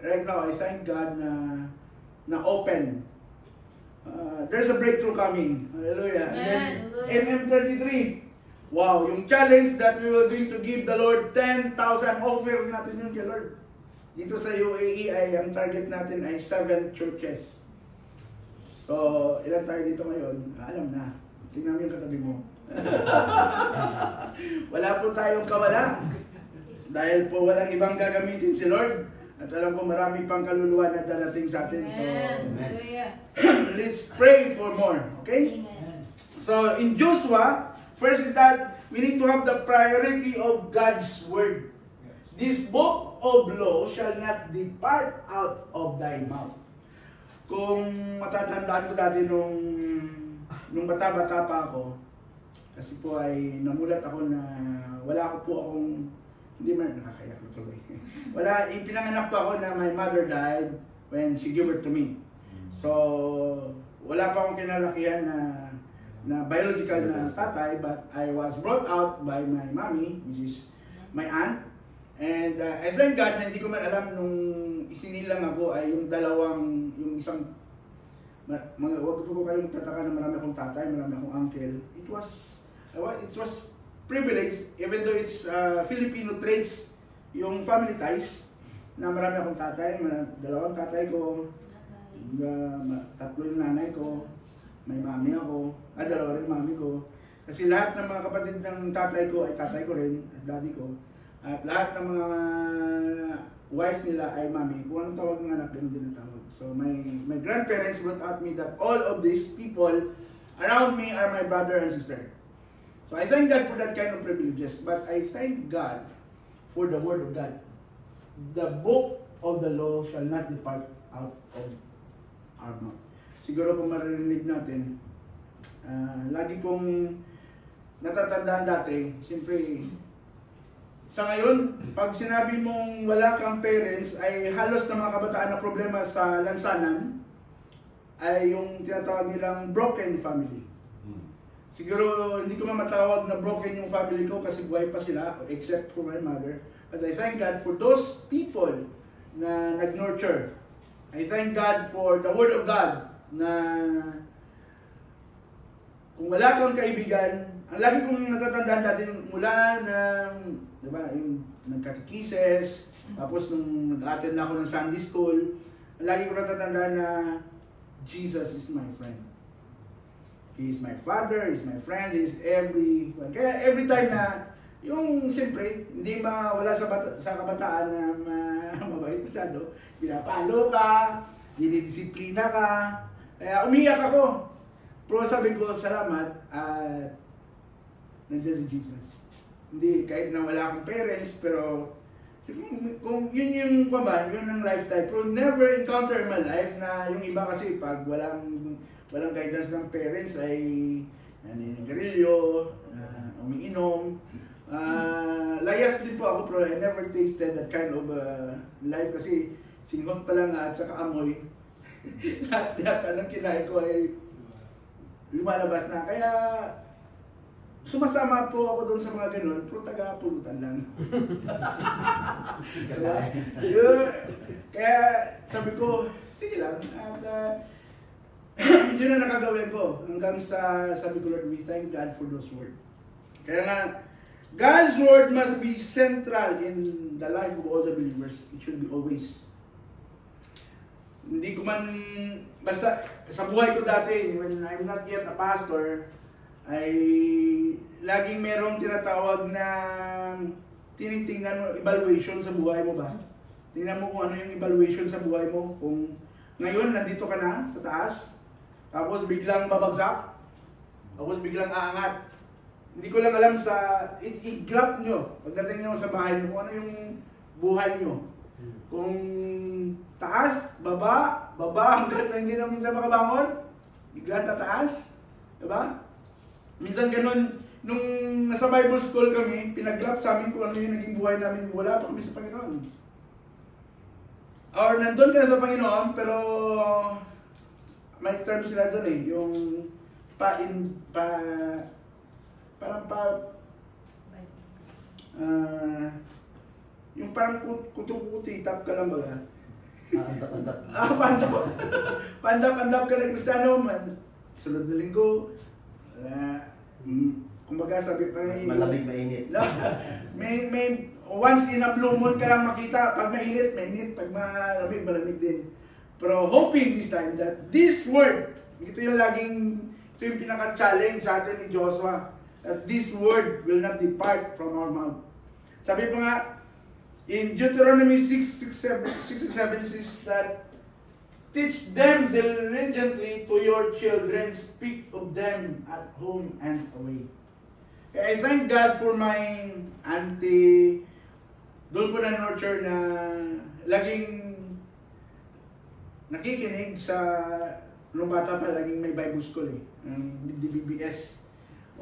right now, I thank God na open. There's a breakthrough coming. Hallelujah. And then, MM33. Wow, yung challenge that we were going to give the Lord 10,000 offer natin yun kay Lord. Dito sa UAE ay ang target natin ay 7 churches. So, ilan tayo dito ngayon? Alam na. Tingnan mo yung katabi mo. Wala po tayong kawala. Dahil po walang ibang gagamitin si Lord. At alam ko marami pang kaluluwa na darating sa atin. So, let's pray for more. Okay? So, in Joshua, first is that we need to have the priority of God's word. This book of law shall not depart out of thy mouth. Kung matatandaan ko dati nung bata-bata pa ako, kasi po ay namulat ako na wala po akong, hindi man nakakayak na tuloy. Wala, ipinanganak pa ako na my mother died when she gave birth to me. So, wala pa akong kinalakihan na biological na tatay, but I was brought out by my mommy, which is my aunt. And I thank God na hindi ko man alam nung isinilang ako ay yung isang, wag po kayong tataka na marami akong tatay, marami akong uncle. It was privilege, even though it's Filipino traits, yung family ties, na marami akong tatay, dalawang tatay ko, tatlo yung nanay ko, may mami ako, dalawa rin mami ko. Kasi lahat ng mga kapatid ng tatay ko ay tatay ko rin, at daddy ko. At lahat ng mga wife nila ay mami. Kung anong tawag ng anak, ganun din ang tawag. So my grandparents brought out me that all of these people around me are my brother and sister. So I thank God for that kind of privileges, but I thank God for the word of God. The book of the law shall not depart out of our mouth. Siguro kung maririnig natin, lagi kong natatandaan dati, siyempre, sa ngayon, pag sinabi mong wala kang parents, ay halos na mga kabataan na problema sa lansanan, ay yung tinatawag nilang broken family. Siguro, hindi ko matawag na broken yung family ko kasi buhay pa sila, except for my mother. But I thank God for those people na nag-nurture. I thank God for the Word of God na kung wala kang kaibigan, ang lagi kong natatandaan natin mula ng, diba, yung nagkatekises, tapos nung nag-attend na ako ng Sunday school, ang lagi kong natatandaan na Jesus is my friend. He is my father, he is my friend, he is everyone. Kaya every time na, yung siyempre, hindi mawala sa kabataan na mabait masyado, pinapalo ka, dinidisiplina ka, kaya umiyak ako. Pero sabi ko, salamat at nandiyan si Jesus. Hindi, kahit na wala akong parents, pero kung yun yung kwamba, yun ang lifetime. Pero never encounter in my life na yung iba kasi pag walang guidance ng parents ay naninigarilyo, umiinom. Layas din po ako, pero I never tasted that kind of life kasi singhot pa lang at saka amoy. Lahat ng kinain ko ay lumalabas na. Kaya sumasama po ako doon sa mga ganun, pero taga-pulutan lang. Kaya sabi ko, sige lang. At yun na nakagawin ko. Hanggang sa sabi ko, Lord, we thank God for those words. Kaya nga, God's word must be central in the life of all the believers. It should be always. Hindi ko man, basta sa buhay ko dati, when I'm not yet a pastor, ay laging merong tinatawag na tinitingnan mo, evaluation sa buhay mo ba? Tingnan mo kung ano yung evaluation sa buhay mo. Kung ngayon, nandito ka na sa taas, tapos biglang babagsak, tapos biglang aangat. Hindi ko lang alam sa, i-grab nyo, pagdating nyo sa bahay nyo, kung ano yung buhay nyo. Kung taas, baba hanggang sa hindi na minsan makabangon, biglang tataas, diba? Minsan ganun, nung nasa Bible school kami, pinag-grab sa amin kung ano yung naging buhay namin, wala pa kami sa Panginoon. Or nandun ka na sa Panginoon, pero may term sila doon eh, yung yung parang kutu-kutitap ka lang baga. Andap-andap. Pandap-andap ka ng Kristiyano, sunod na linggo, kumbaga sabi pa malamig, mainit. No, may once in a blue moon ka lang makita. Pag mainit, mainit. Pag malamig, malamig din. Pero hoping this time that this word, ito yung pinaka-challenge sa atin ni Joshua, that this word will not depart from our mouth. Sabi pa nga, in Deuteronomy 6:7 says that, teach them diligently to your children, speak of them at home and away. I thank God for my auntie doon po na nurture na laging nakikinig sa nung bata pa, laging may Bible school DBBS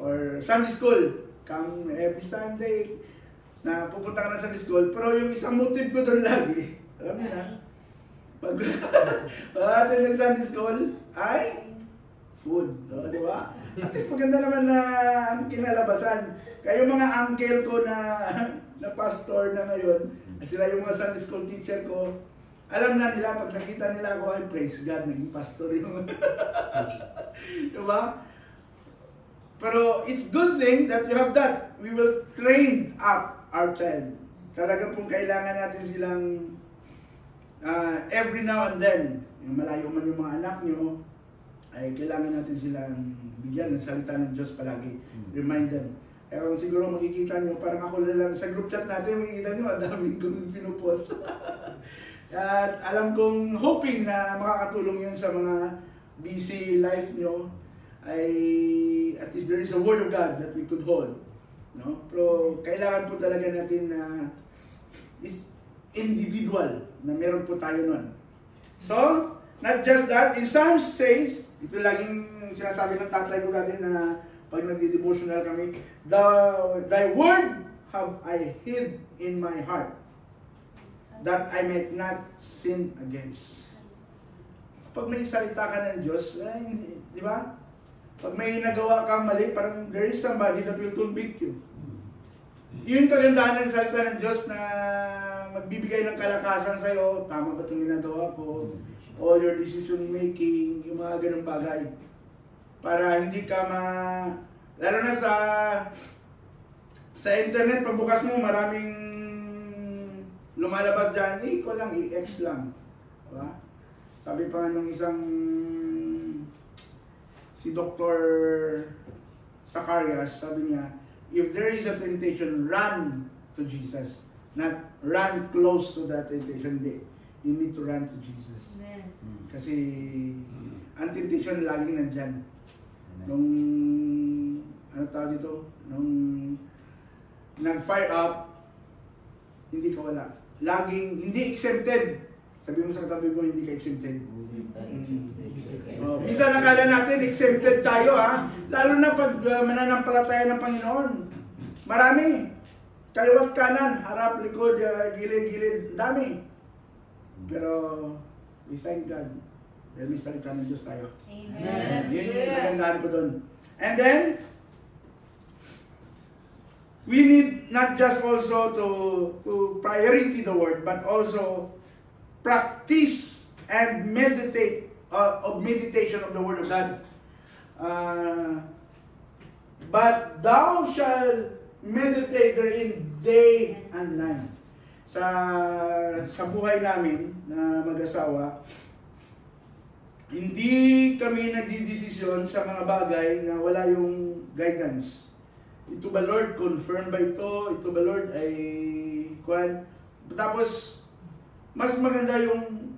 or Sunday school. Come every Sunday na pupunta ka na sa Sunday school, pero yung isang motive ko doon lagi, alam niyo na, pag atin ng Sunday school ay food, di ba? At least maganda naman na kinalabasan. Kaya yung mga uncle ko na pastor na ngayon, sila yung mga Sunday school teacher ko, alam na nila, pag nakita nila ako, ay praise God, naging pastor yung diba? Pero it's good thing that you have that. We will train up our child. Talaga pong kailangan natin silang every now and then, yung malayo man yung mga anak nyo, ay kailangan natin silang bigyan ng salita ng Diyos palagi. Remind them. Kaya kung siguro makikita nyo, parang ako lang sa group chat natin, makikita nyo, ang dami kong pinupost. At alam kong hoping na makakatulong yun sa mga busy life nyo, ay at least there is a word of God that we could hold. No? Pero kailangan po talaga natin na is individual na meron po tayo nun. So, not just that, in Psalms says, ito laging sinasabi ng tatay ko dati na pag nagdi-devotional kami, Thy word have I hid in my heart, that I might not sin against. Pag may salita ka ng Diyos, di ba? Pag may nagawa kang mali, parang there is somebody that will convict you. Yun kagandahan ng salita ng Diyos na magbibigay ng kalakasan sa'yo, tama ba itong ginagawa ko? All your decision making, yung mga ganung bagay. Para hindi ka lalo na sa internet, pagbukas mo, maraming lumalabas dyan, ko lang, i-X lang. Diba? Sabi pa nga nung isang si Dr. Zacarias, sabi niya, if there is a temptation, run to Jesus. Not run close to that temptation. Hindi. You need to run to Jesus. Amen. Kasi ang temptation laging nandyan. Nung nung nag-fire up, hindi ka wala. Laging, hindi exempted. Sabi mo sa katabi mo, hindi ka exempted. Minsan nakala natin, exempted tayo ha. Lalo na pag mananampalataya ng Panginoon. Marami. Kaliwat kanan, harap, likod, gilid, dami. Pero, we thank God. Dahil may salita ng Diyos tayo. Amen. Yun yung magandaan ko doon. And then, we need not just also to priority the word, but also practice and meditate of meditation of the word of God. But thou shalt meditate therein day and night. Sa buhay namin na mag-asawa, hindi kami nagdidesisyon sa mga bagay na wala yung guidance. Ito ba Lord, confirm ba ito? Ito ba Lord ay kwan? Tapos, mas maganda yung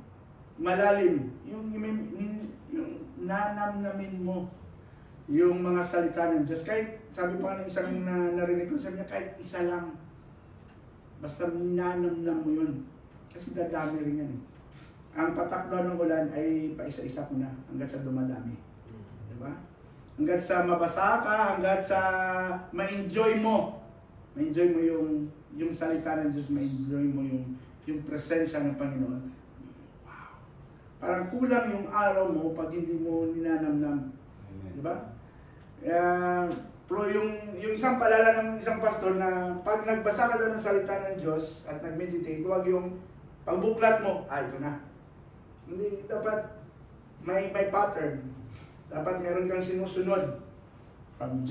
malalim, yung nanamnamin mo yung mga salita ng Diyos. Kahit, sabi pa ng isang narinig ko, sabi niya, kahit isa lang, basta nanamnam mo yun. Kasi dadami rin yan eh. Ang patak daw ng ulan ay paisa-isa ko na hanggat sa dumadami. Diba? Hanggat sa mabasa ka, hanggat sa ma-enjoy mo. Ma-enjoy mo yung salita ng Diyos, ma-enjoy mo yung presensya ng Panginoon. Wow! Parang kulang yung araw mo pag hindi mo ninanamnam. Diba? Pero yung isang palala ng isang pastor na pag nagbasa ka daw ng salita ng Diyos at nag-meditate, huwag yung pagbuklat mo, ito na. Hindi dapat may pattern. Dapat meron kang sinusunod from